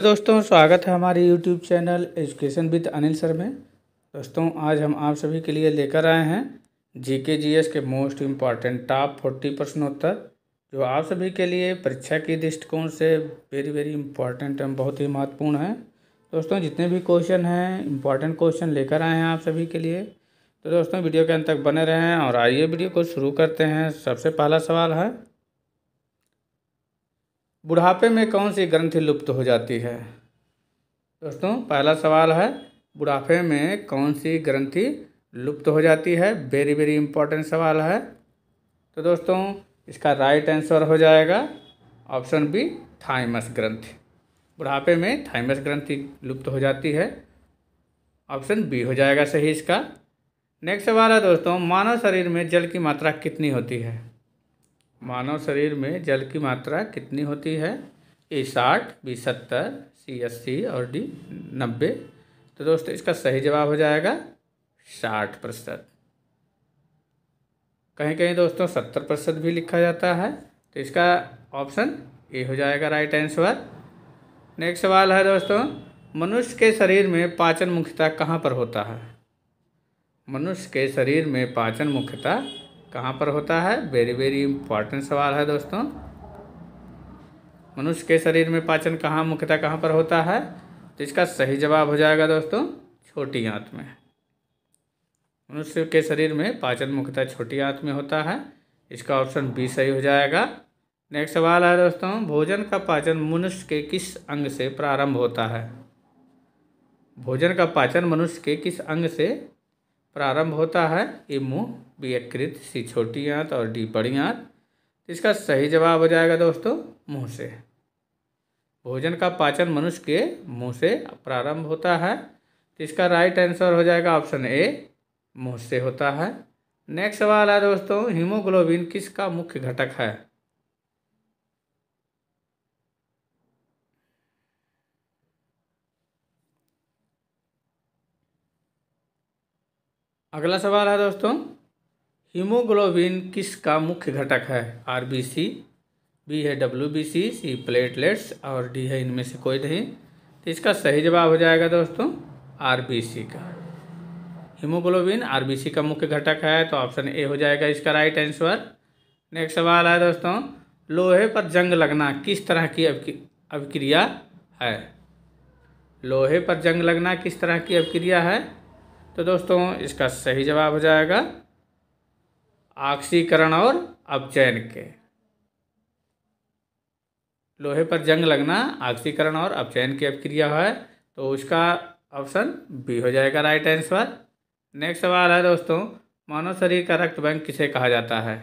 दोस्तों, स्वागत है हमारे YouTube channel education with Anil sir में। दोस्तों, आज हम आप सभी के लिए लेकर आए हैं जीके जीएस के मोस्ट इम्पॉर्टेंट टॉप 40 प्रश्नोत्तर, जो आप सभी के लिए परीक्षा के दृष्टिकोण से वेरी इम्पॉर्टेंट एवं बहुत ही महत्वपूर्ण है। दोस्तों, जितने भी क्वेश्चन हैं इम्पॉर्टेंट क्वेश्चन लेकर आए हैं आप सभी के लिए। तो दोस्तों, वीडियो के अंत तक बने रहें और आइए वीडियो को शुरू करते हैं। सबसे पहला सवाल है, बुढ़ापे में कौन सी ग्रंथि लुप्त हो जाती है? दोस्तों, पहला सवाल है, बुढ़ापे में कौन सी ग्रंथि लुप्त हो जाती है? वेरी इम्पोर्टेंट सवाल है। तो दोस्तों, इसका राइट आंसर हो जाएगा ऑप्शन बी, थाइमस ग्रंथि। बुढ़ापे में थाइमस ग्रंथि लुप्त हो जाती है, ऑप्शन बी हो जाएगा सही इसका। नेक्स्ट सवाल है दोस्तों, मानव शरीर में जल की मात्रा कितनी होती है? मानव शरीर में जल की मात्रा कितनी होती है? ए 60, बी 70, सी 80 और डी 90। तो दोस्तों, इसका सही जवाब हो जाएगा 60%। कहीं कहीं दोस्तों 70% भी लिखा जाता है, तो इसका ऑप्शन ए हो जाएगा राइट आंसर। नेक्स्ट सवाल है दोस्तों, मनुष्य के शरीर में पाचन मुख्यतः कहाँ पर होता है? मनुष्य के शरीर में पाचन मुख्यतः कहाँ पर होता है? वेरी इम्पॉर्टेंट सवाल है दोस्तों। मनुष्य के शरीर में पाचन मुख्यतः कहाँ पर होता है? तो इसका सही जवाब हो जाएगा दोस्तों छोटी आंत में। मनुष्य के शरीर में पाचन मुख्यतः छोटी आंत में होता है, इसका ऑप्शन बी सही हो जाएगा। नेक्स्ट सवाल है दोस्तों, भोजन का पाचन मनुष्य के किस अंग से प्रारंभ होता है? भोजन का पाचन मनुष्य के किस अंग से प्रारंभ होता है? ए मुंह, बी यकृत, सी छोटी आंत और डी बड़ी आंत। इसका सही जवाब हो जाएगा दोस्तों मुंह से। भोजन का पाचन मनुष्य के मुंह से प्रारंभ होता है, तो इसका राइट आंसर हो जाएगा ऑप्शन ए, मुंह से होता है। नेक्स्ट सवाल है दोस्तों, हीमोग्लोबिन किसका मुख्य घटक है? अगला सवाल है दोस्तों, हीमोग्लोबिन किसका मुख्य घटक है? आरबीसी, बी है डब्ल्यूबीसी, सी प्लेटलेट्स और डी है इनमें से कोई नहीं। तो इसका सही जवाब हो जाएगा दोस्तों आरबीसी का। हीमोग्लोबिन आरबीसी का मुख्य घटक है, तो ऑप्शन ए हो जाएगा इसका राइट आंसर। नेक्स्ट सवाल है दोस्तों, लोहे पर जंग लगना किस तरह की अभिक्रिया है? लोहे पर जंग लगना किस तरह की अभिक्रिया है? तो दोस्तों, इसका सही जवाब हो जाएगा ऑक्सीकरण और अपचयन के। लोहे पर जंग लगना ऑक्सीकरण और अपचयन की अभिक्रिया है, तो इसका ऑप्शन बी हो जाएगा राइट आंसर। नेक्स्ट सवाल है दोस्तों, मानव शरीर का रक्त बैंक किसे कहा जाता है?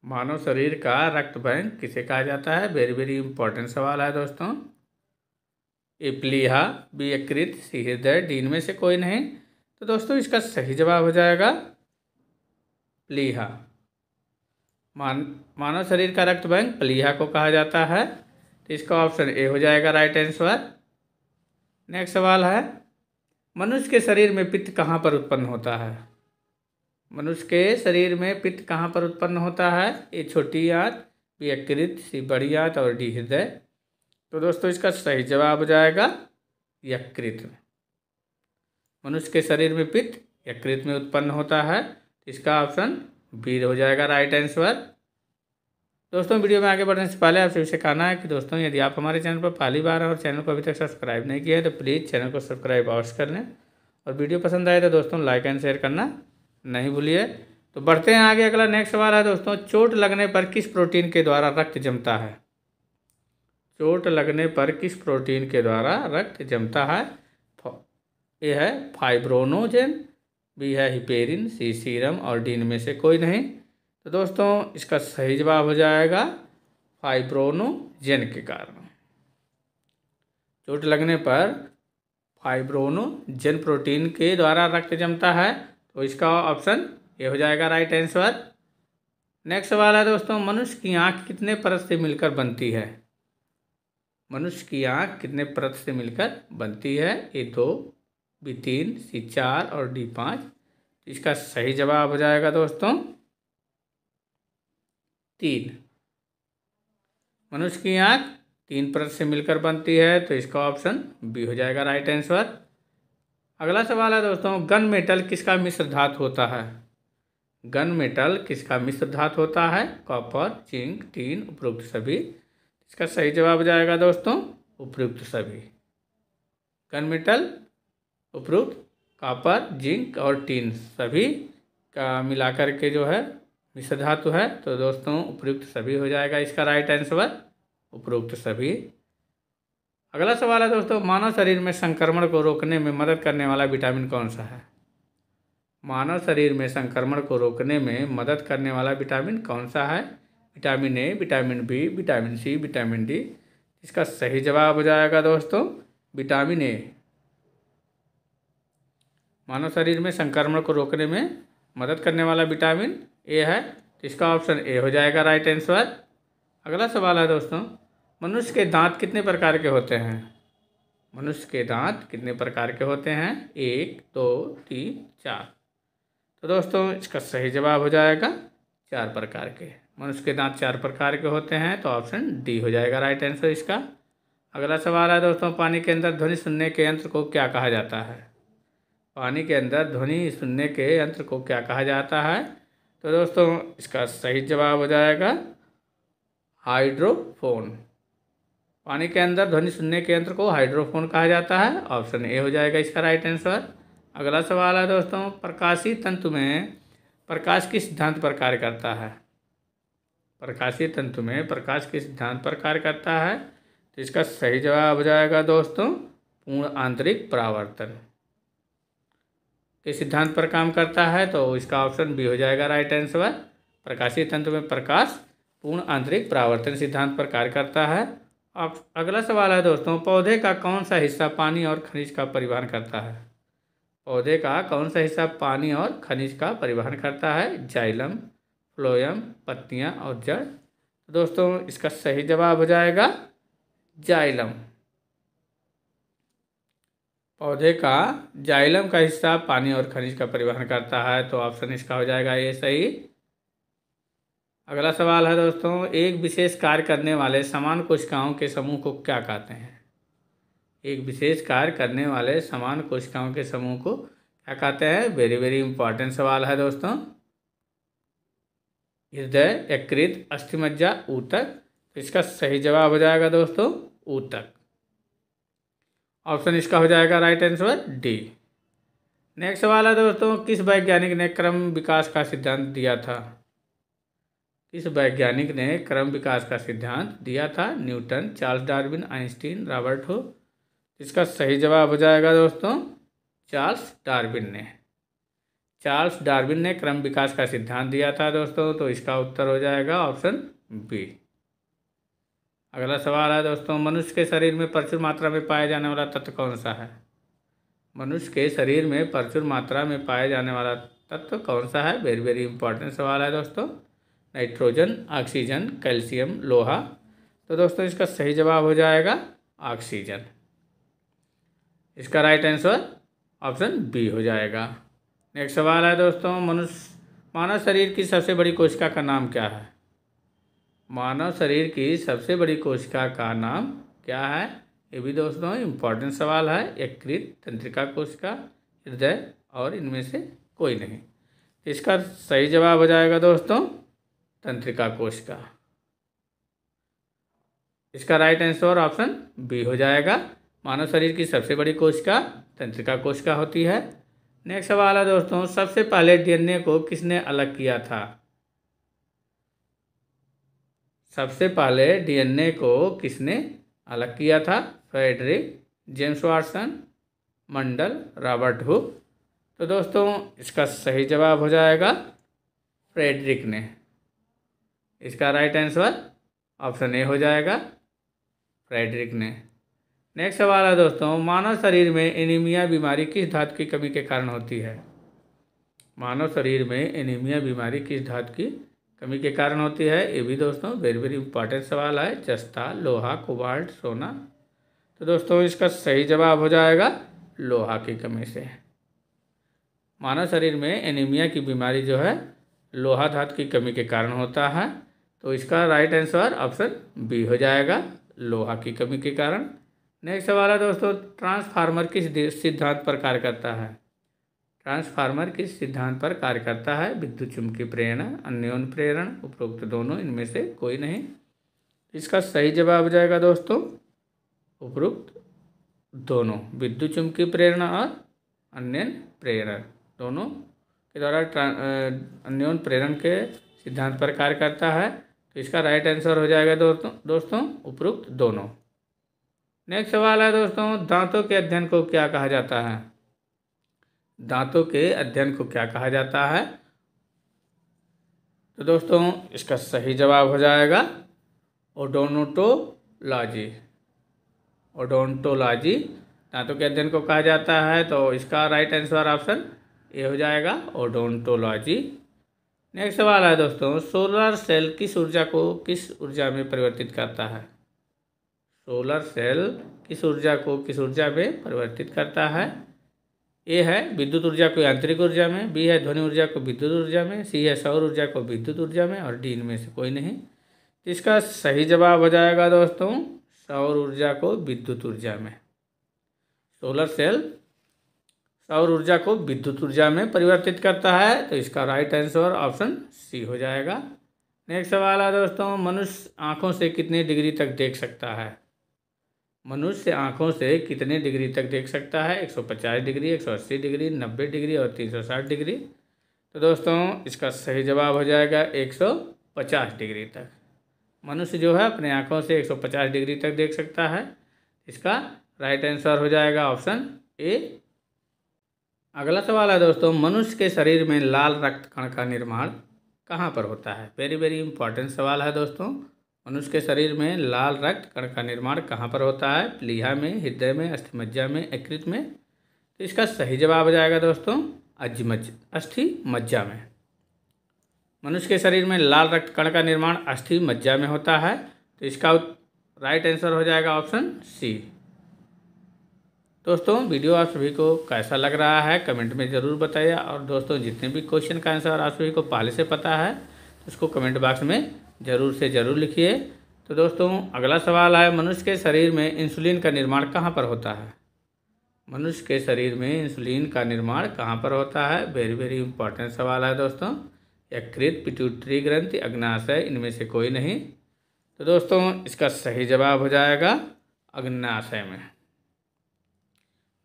मानव शरीर का रक्त बैंक किसे कहा जाता है? वेरी इंपॉर्टेंट सवाल है दोस्तों। ए प्लीहा, बी यकृत, सी हृदय, डी इनमें से कोई नहीं। तो दोस्तों, इसका सही जवाब हो जाएगा प्लीहा। मानव शरीर का रक्त बैंक प्लीहा को कहा जाता है, तो इसका ऑप्शन ए हो जाएगा राइट आंसर। नेक्स्ट सवाल है, मनुष्य के शरीर में पित्त कहाँ पर उत्पन्न होता है? मनुष्य के शरीर में पित्त कहाँ पर उत्पन्न होता है? ए छोटी आंत, बी यकृत, सी बड़ी आंत और डी हृदय। तो दोस्तों, इसका सही जवाब हो जाएगा यकृत में। मनुष्य के शरीर में पित्त यकृत में उत्पन्न होता है, इसका ऑप्शन बी हो जाएगा राइट आंसर। दोस्तों, वीडियो में आगे बढ़ने से पहले आपसे विषय कहना है कि दोस्तों, यदि आप हमारे चैनल पर पहली बार हैं और चैनल को अभी तक सब्सक्राइब नहीं किया है, तो प्लीज़ चैनल को सब्सक्राइब अवश्य कर लें और वीडियो पसंद आए तो दोस्तों लाइक एंड शेयर करना नहीं भूलिए। तो बढ़ते हैं आगे। अगला नेक्स्ट सवाल है दोस्तों, चोट लगने पर किस प्रोटीन के द्वारा रक्त जमता है? चोट लगने पर किस प्रोटीन के द्वारा रक्त जमता है? ए है फाइब्रोनोजेन, बी है हिपेरिन, सी सीरम और डी इनमें से कोई नहीं। तो दोस्तों, इसका सही जवाब हो जाएगा फाइब्रोनोजेन के कारण। चोट लगने पर फाइब्रोनोजेन प्रोटीन के द्वारा रक्त जमता है, तो इसका ऑप्शन ये हो जाएगा राइट आंसर। नेक्स्ट सवाल है दोस्तों, मनुष्य की आँख कितने परत से मिलकर बनती है? मनुष्य की आँख कितने परत से मिलकर बनती है? ए 2, बी 3, सी 4 और डी 5। इसका सही जवाब हो जाएगा दोस्तों 3। मनुष्य की आँख 3 परत से मिलकर बनती है, तो इसका ऑप्शन बी हो जाएगा राइट आंसर। अगला सवाल है दोस्तों, गन मेटल किसका मिश्र धातु होता है? गन मेटल किसका मिश्र धातु होता है? कॉपर, जिंक, टीन, उपरोक्त सभी। इसका सही जवाब हो जाएगा दोस्तों उपरोक्त सभी। गन मेटल उपरोक्त कॉपर, जिंक और टीन सभी का मिलाकर के जो है मिश्र धातु है, तो दोस्तों उपरोक्त सभी हो जाएगा इसका राइट आंसर, उपरोक्त सभी। अगला सवाल है दोस्तों, मानव शरीर में संक्रमण को रोकने में मदद करने वाला विटामिन कौन सा है? मानव शरीर में संक्रमण को रोकने में मदद करने वाला विटामिन कौन सा है? Vitamin A, vitamin B, vitamin C, vitamin D. इसका सही जवाब हो जाएगा दोस्तों विटामिन ए। मानव शरीर में संक्रमण को रोकने में मदद करने वाला विटामिन ए है, तो इसका ऑप्शन ए हो जाएगा राइट आंसर। अगला सवाल है दोस्तों, मनुष्य के दांत कितने प्रकार के होते हैं? मनुष्य के दांत कितने प्रकार के होते हैं? 1, 2, 3, 4। तो दोस्तों इसका सही जवाब हो जाएगा 4 प्रकार के। मनुष्य के दांत 4 प्रकार के होते हैं, तो ऑप्शन डी हो जाएगा राइट आंसर इसका। अगला सवाल है दोस्तों, पानी के अंदर ध्वनि सुनने के यंत्र को क्या कहा जाता है? पानी के अंदर ध्वनि सुनने के यंत्र को क्या कहा जाता है? तो दोस्तों इसका सही जवाब हो जाएगा हाइड्रोफोन। पानी के अंदर ध्वनि सुनने के यंत्र को हाइड्रोफोन कहा जाता है, ऑप्शन ए हो जाएगा इसका राइट आंसर। अगला सवाल है दोस्तों, प्रकाशीय तंतु में प्रकाश किस सिद्धांत पर कार्य करता है? प्रकाशीय तंतु में प्रकाश किस सिद्धांत पर कार्य करता है? तो इसका सही जवाब हो जाएगा दोस्तों पूर्ण आंतरिक परावर्तन के सिद्धांत पर काम करता है, तो इसका ऑप्शन बी हो जाएगा राइट आंसर। प्रकाशीय तंतु में प्रकाश पूर्ण आंतरिक परावर्तन सिद्धांत पर कार्य करता है। अब अगला सवाल है दोस्तों, पौधे का कौन सा हिस्सा पानी और खनिज का परिवहन करता है? पौधे का कौन सा हिस्सा पानी और खनिज का परिवहन करता है? जाइलम, फ्लोएम, पत्तियां और जड़। तो दोस्तों इसका सही जवाब हो जाएगा जाइलम। पौधे का जाइलम का हिस्सा पानी और खनिज का परिवहन करता है, तो ऑप्शन इसका हो जाएगा ये सही। अगला सवाल है दोस्तों, एक विशेष कार्य करने वाले समान कोशिकाओं के समूह को क्या कहते हैं? एक विशेष कार्य करने वाले समान कोशिकाओं के समूह को क्या कहते हैं? वेरी वेरी इंपॉर्टेंट सवाल है दोस्तों। हृदय, यकृत, अस्थिमज्जा, ऊतक। तो इसका सही जवाब हो जाएगा दोस्तों ऊतक। ऑप्शन इसका हो जाएगा राइट आंसर डी। नेक्स्ट सवाल है दोस्तों, किस वैज्ञानिक ने क्रम विकास का सिद्धांत दिया था? किस वैज्ञानिक ने क्रम विकास का सिद्धांत दिया था? Newton, Charles Darwin, Einstein, Robert Hooke. इसका सही जवाब हो जाएगा दोस्तों चार्ल्स डार्विन ने। चार्ल्स डार्विन ने क्रम विकास का सिद्धांत दिया था दोस्तों, तो इसका उत्तर हो जाएगा ऑप्शन बी। अगला सवाल है दोस्तों, मनुष्य के शरीर में प्रचुर मात्रा में पाया जाने वाला तत्व कौन सा है? मनुष्य के शरीर में प्रचुर मात्रा में पाया जाने वाला तत्व कौन सा है? वेरी वेरी इंपॉर्टेंट सवाल है दोस्तों। नाइट्रोजन, ऑक्सीजन, कैल्शियम, लोहा। तो दोस्तों इसका सही जवाब हो जाएगा ऑक्सीजन। इसका राइट आंसर ऑप्शन बी हो जाएगा। नेक्स्ट सवाल है दोस्तों, मानव शरीर की सबसे बड़ी कोशिका का नाम क्या है? मानव शरीर की सबसे बड़ी कोशिका का नाम क्या है? ये भी दोस्तों इम्पॉर्टेंट सवाल है। यकृत, तंत्रिका कोशिका, हृदय और इनमें से कोई नहीं। इसका सही जवाब हो जाएगा दोस्तों तंत्रिका कोशिका। इसका राइट आंसर ऑप्शन बी हो जाएगा। मानव शरीर की सबसे बड़ी कोशिका तंत्रिका कोशिका होती है। नेक्स्ट सवाल है दोस्तों, सबसे पहले डीएनए को किसने अलग किया था? सबसे पहले डीएनए को किसने अलग किया था? फ्रेडरिक, जेम्स वाटसन, मंडल, रॉबर्ट हुक। तो दोस्तों इसका सही जवाब हो जाएगा फ्रेडरिक ने। इसका राइट आंसर ऑप्शन ए हो जाएगा फ्रेडरिक ने। नेक्स्ट सवाल है दोस्तों, मानव शरीर में एनीमिया बीमारी किस धातु की कमी के कारण होती है? मानव शरीर में एनीमिया बीमारी किस धातु की कमी के कारण होती है? ये भी दोस्तों वेरी वेरी इंपॉर्टेंट सवाल है। जस्ता, लोहा, कोबाल्ट, सोना। तो दोस्तों इसका सही जवाब हो जाएगा लोहा की कमी से। मानव शरीर में एनीमिया की बीमारी जो है लोहा धातु की कमी के कारण होता है, तो इसका राइट आंसर ऑप्शन बी हो जाएगा लोहा की कमी के कारण। नेक्स्ट सवाल है दोस्तों, ट्रांसफार्मर किस सिद्धांत पर कार्य करता है? ट्रांसफार्मर किस सिद्धांत पर कार्य करता है? विद्युत चुम्बकीय प्रेरण, अन्योन्य प्रेरण, उपरोक्त दोनों, इनमें से कोई नहीं। इसका सही जवाब हो जाएगा दोस्तों उपरोक्त दोनों, विद्युत चुम्बकीय प्रेरण और अन्योन्य प्रेरण दोनों के द्वारा अन्योन्य प्रेरण के सिद्धांत पर कार्य करता है। तो इसका राइट आंसर हो जाएगा दोस्तों उपरोक्त दोनों। नेक्स्ट सवाल है दोस्तों, दांतों के अध्ययन को क्या कहा जाता है? दांतों के अध्ययन को क्या कहा जाता है? तो दोस्तों इसका सही जवाब हो जाएगा ओडोंटोलॉजी। ओडोंटोलॉजी दांतों के अध्ययन को कहा जाता है। तो इसका राइट आंसर ऑप्शन ए हो जाएगा ओडोंटोलॉजी। नेक्स्ट सवाल है दोस्तों, सोलर सेल किस ऊर्जा को किस ऊर्जा में परिवर्तित करता है? सोलर सेल किस ऊर्जा को किस ऊर्जा में परिवर्तित करता है? ए है विद्युत ऊर्जा को यांत्रिक ऊर्जा में, बी है ध्वनि ऊर्जा को विद्युत ऊर्जा में, सी है सौर ऊर्जा को विद्युत ऊर्जा में, और डी इनमें से कोई नहीं। इसका सही जवाब हो जाएगा दोस्तों सौर ऊर्जा को विद्युत ऊर्जा में। सोलर सेल सौर ऊर्जा को विद्युत ऊर्जा में परिवर्तित करता है। तो इसका राइट आंसर ऑप्शन सी हो जाएगा। नेक्स्ट सवाल है दोस्तों, मनुष्य आँखों से कितने डिग्री तक देख सकता है? मनुष्य आँखों से कितने डिग्री तक देख सकता है? 150 डिग्री, 180 डिग्री, 90 डिग्री और 360 डिग्री। तो दोस्तों इसका सही जवाब हो जाएगा 150 डिग्री तक। मनुष्य जो है अपने आँखों से 150 डिग्री तक देख सकता है। इसका राइट आंसर हो जाएगा ऑप्शन ए। अगला सवाल है दोस्तों, मनुष्य के शरीर में लाल रक्त कण का निर्माण कहाँ पर होता है? वेरी वेरी इंपॉर्टेंट सवाल है दोस्तों। मनुष्य के शरीर में लाल रक्त कण का निर्माण कहाँ पर होता है? प्लीहा में, हृदय में, अस्थिमज्जा में, यकृत में। तो इसका सही जवाब हो जाएगा दोस्तों अस्थिमज्जा में। मनुष्य के शरीर में लाल रक्त कण का निर्माण अस्थिमज्जा में होता है। तो इसका राइट आंसर हो जाएगा ऑप्शन सी। दोस्तों वीडियो आप सभी को कैसा लग रहा है कमेंट में ज़रूर बताइए, और दोस्तों जितने भी क्वेश्चन का आंसर आप सभी को पहले से पता है तो उसको कमेंट बॉक्स में ज़रूर से ज़रूर लिखिए। तो दोस्तों अगला सवाल है, मनुष्य के शरीर में इंसुलिन का निर्माण कहाँ पर होता है? मनुष्य के शरीर में इंसुलिन का निर्माण कहाँ पर होता है? वेरी वेरी इंपॉर्टेंट सवाल है दोस्तों। यकृत, पिट्यूटरी ग्रंथि, अग्नाशय, इनमें से कोई नहीं। तो दोस्तों इसका सही जवाब हो जाएगा अग्नाशय में।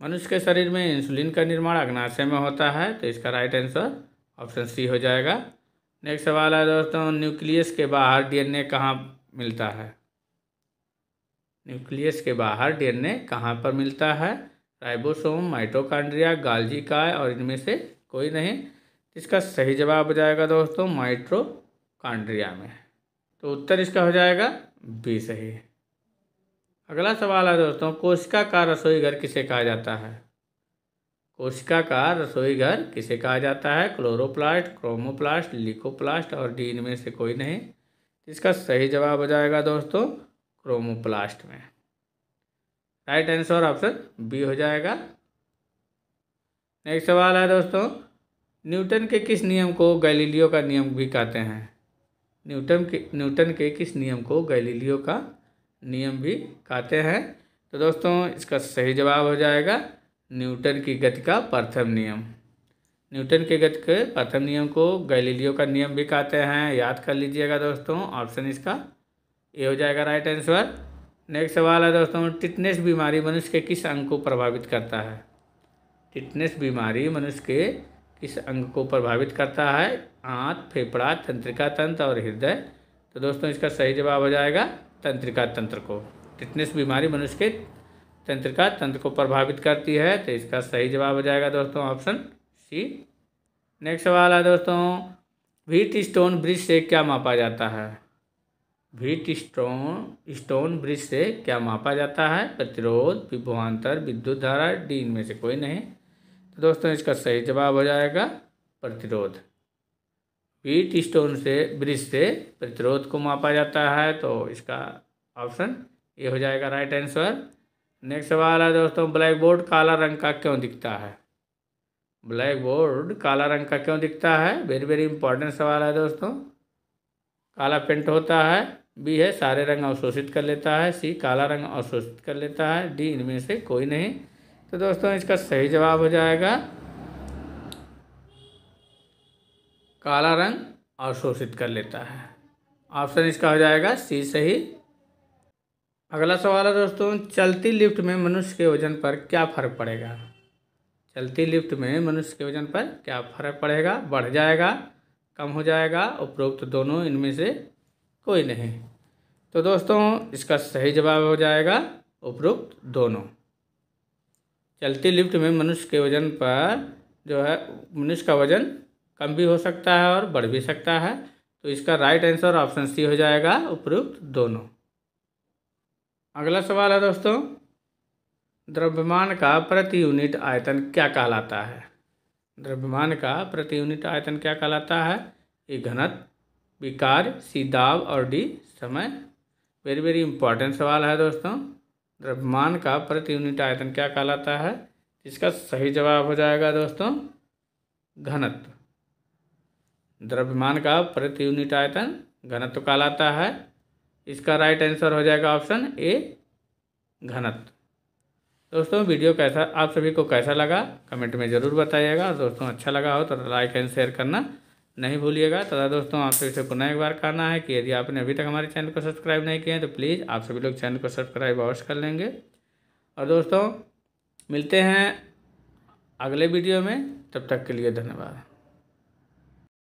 मनुष्य के शरीर में इंसुलिन का निर्माण अग्नाशय में होता है। तो इसका राइट आंसर ऑप्शन सी हो जाएगा। नेक्स्ट सवाल है दोस्तों, न्यूक्लियस के बाहर डीएनए कहाँ मिलता है? न्यूक्लियस के बाहर डीएनए कहाँ पर मिलता है? राइबोसोम, माइटोकॉन्ड्रिया, गाल्जी काय, और इनमें से कोई नहीं। इसका सही जवाब हो जाएगा दोस्तों माइटोकॉन्ड्रिया में। तो उत्तर इसका हो जाएगा बी सही। अगला सवाल है दोस्तों, कोशिका का रसोई घर किसे कहा जाता है? कोशिका का रसोई घर किसे कहा जाता है? क्लोरोप्लास्ट, क्रोमोप्लास्ट, लिकोप्लास्ट, और डी इनमें से कोई नहीं। इसका सही जवाब हो जाएगा दोस्तों क्रोमोप्लास्ट में। राइट आंसर ऑप्शन बी हो जाएगा। नेक्स्ट सवाल है दोस्तों, न्यूटन के किस नियम को गैलीलियो का नियम भी कहते हैं? न्यूटन के किस नियम को गैलीलियो का नियम भी कहते हैं? तो दोस्तों इसका सही जवाब हो जाएगा न्यूटन की गति का प्रथम नियम। न्यूटन के गति के प्रथम नियम को गैलीलियो का नियम भी कहते हैं। याद कर लीजिएगा दोस्तों, ऑप्शन इसका ए हो जाएगा राइट आंसर। नेक्स्ट सवाल है दोस्तों, टिटनेस बीमारी मनुष्य के किस अंग को प्रभावित करता है? टिटनेस बीमारी मनुष्य के किस अंग को प्रभावित करता है? आंत, फेफड़ा, तंत्रिका तंत्र और हृदय। तो दोस्तों इसका सही जवाब हो जाएगा तंत्रिका तंत्र को। टिटनेस बीमारी मनुष्य के तंत्रिका तंत्र को प्रभावित करती है। तो इसका सही जवाब हो जाएगा दोस्तों ऑप्शन सी। नेक्स्ट सवाल है दोस्तों, व्हीट स्टोन ब्रिज से क्या मापा जाता है? व्हीट स्टोन ब्रिज से क्या मापा जाता है? प्रतिरोध, विभवांतर, विद्युत धारा, डी इनमें से कोई नहीं। तो दोस्तों इसका सही जवाब हो जाएगा प्रतिरोध। व्हीट स्टोन से ब्रिज से प्रतिरोध को मापा जाता है। तो इसका ऑप्शन ये हो जाएगा राइट आंसर। नेक्स्ट सवाल है दोस्तों, ब्लैक बोर्ड काला रंग का क्यों दिखता है? ब्लैक बोर्ड काला रंग का क्यों दिखता है? वेरी वेरी इंपॉर्टेंट सवाल है दोस्तों। काला पेंट होता है बी है सारे रंग अवशोषित कर लेता है, सी काला रंग अवशोषित कर लेता है, डी इनमें से कोई नहीं। तो दोस्तों इसका सही जवाब हो जाएगा काला रंग अवशोषित कर लेता है। ऑप्शन इसका हो जाएगा सी सही। अगला सवाल है दोस्तों, चलती लिफ्ट में मनुष्य के वजन पर क्या फर्क पड़ेगा? चलती लिफ्ट में मनुष्य के वजन पर क्या फर्क पड़ेगा? बढ़ जाएगा, कम हो जाएगा, उपरोक्त दोनों, इनमें से कोई नहीं। तो दोस्तों इसका सही जवाब हो जाएगा उपरोक्त दोनों। चलती लिफ्ट में मनुष्य के वजन पर जो है मनुष्य का वजन कम भी हो सकता है और बढ़ भी सकता है। तो इसका राइट आंसर ऑप्शन सी हो जाएगा उपरोक्त दोनों। अगला सवाल है दोस्तों, द्रव्यमान का प्रति यूनिट आयतन क्या कहलाता है? द्रव्यमान का प्रति यूनिट आयतन क्या कहलाता है? ए घनत्व, बी कार्य, सी दाब और डी समय। वेरी वेरी इंपॉर्टेंट सवाल है दोस्तों। द्रव्यमान का प्रति यूनिट आयतन क्या कहलाता है? इसका सही जवाब हो जाएगा दोस्तों घनत्व। द्रव्यमान का प्रति यूनिट आयतन घनत्व कहलाता है। इसका राइट आंसर हो जाएगा ऑप्शन ए घनत्व। दोस्तों वीडियो कैसा आप सभी को कैसा लगा कमेंट में ज़रूर बताइएगा। दोस्तों अच्छा लगा हो तो लाइक एंड शेयर करना नहीं भूलिएगा। तथा दोस्तों आप सभी से पुनः एक बार कहना है कि यदि आपने अभी तक हमारे चैनल को सब्सक्राइब नहीं किया है तो प्लीज़ आप सभी लोग चैनल को सब्सक्राइब अवश्य कर लेंगे। और दोस्तों मिलते हैं अगले वीडियो में, तब तक के लिए धन्यवाद।